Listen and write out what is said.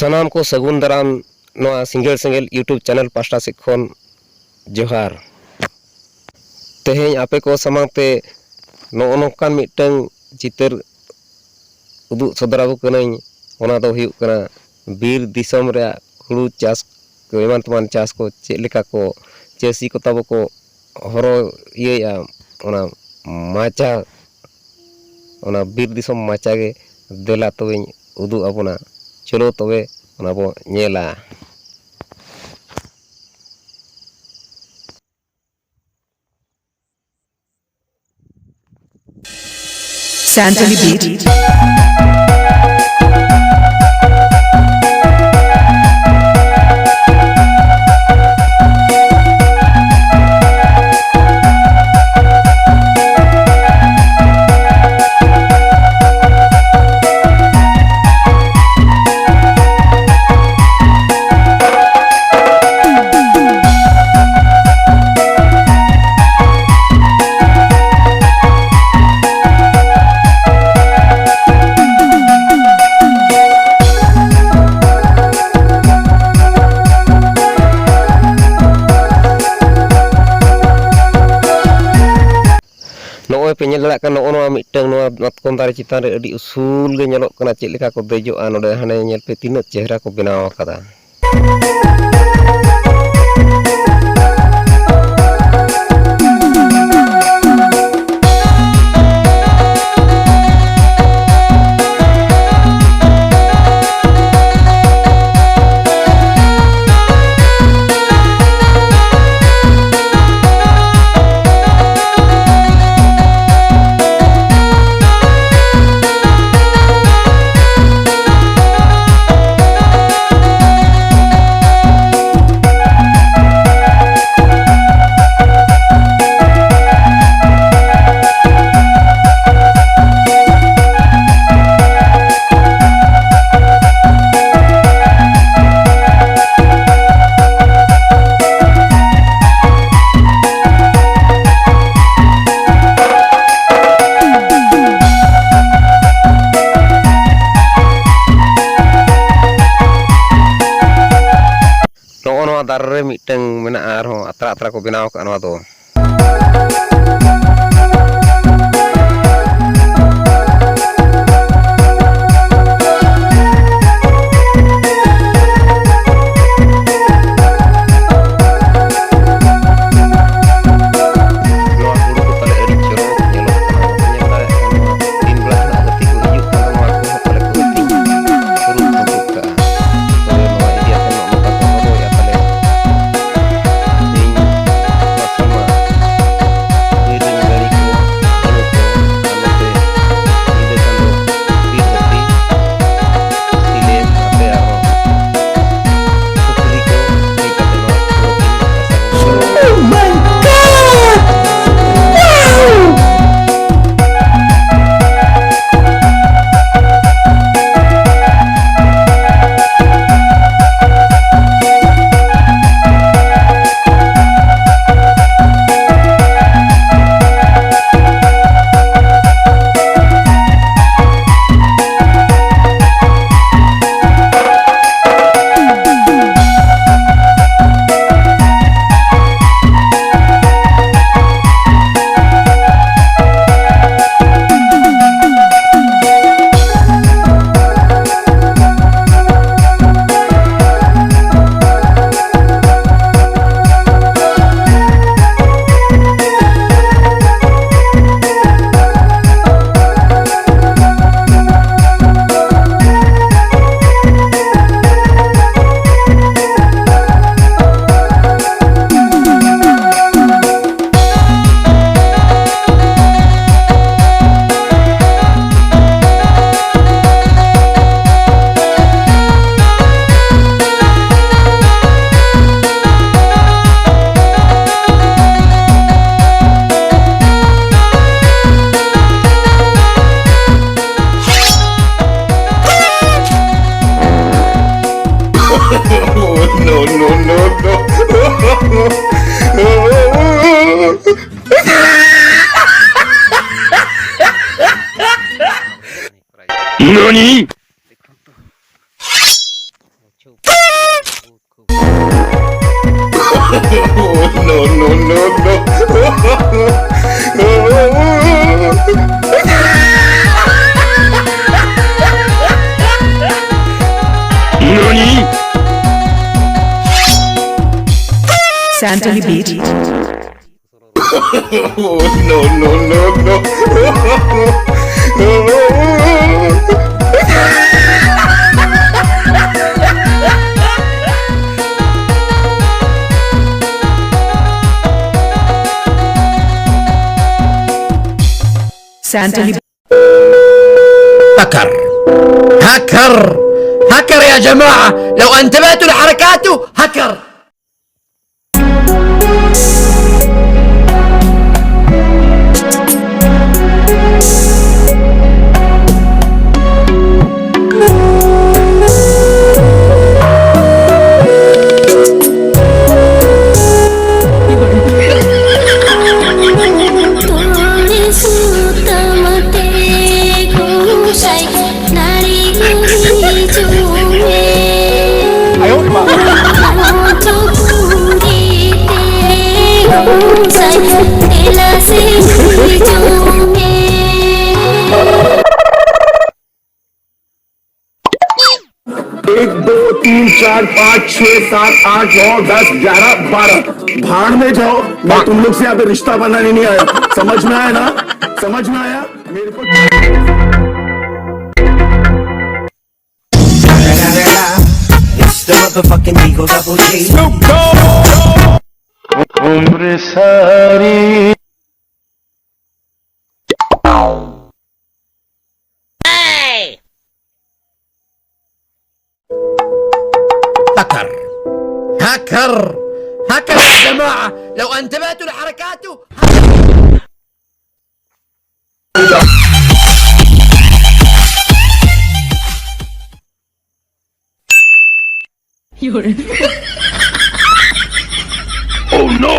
सानाम को सगुन दाराम नोआ single single YouTube channel pasta सिखोन जोहार तेहें आपे को समांगते नोकान मिटंग चितर उदु सदराबो कनाई ओना दो हुयुग कना बीर दिसम रे हुड़ू चाष को एमान तमान चाष को चेक लेका को चासी को तब को हरो इया ओना माचा ओना बीर दिसम माचा गे देला तबे उदु अबोना चलो तबे ओना बो नेला Santali Beat. पे नेलड़ा का नोआ मिटंग नोआ मतकोम दारे चितान रे अडी उसूल गे नेलोग कना चेक लेका को देजोआ नोडे हाने नेल पे तीना चेहरा को बनाव आकादा दारे मिटंग मेना आरहों अतरा अतरा को बनाव का नवा दो NANI Santali Beat. Santali هكر هكر هكر يا جماعة، لو انتبهتوا لحركاته هكر. एक दो तीन चार पाँच छह सात आठ नौ 10 11 12 भाड़ में जाओ। मैं तुम लोग से यहाँ पे रिश्ता बनाने नहीं आया। समझ में आया ना? समझ में आया मेरे को? It's the motherfucking Eagle Double G. उम्र सारी هكر هكر هكر يا جماعة، لو انتبهتوا لحركاته Oh no!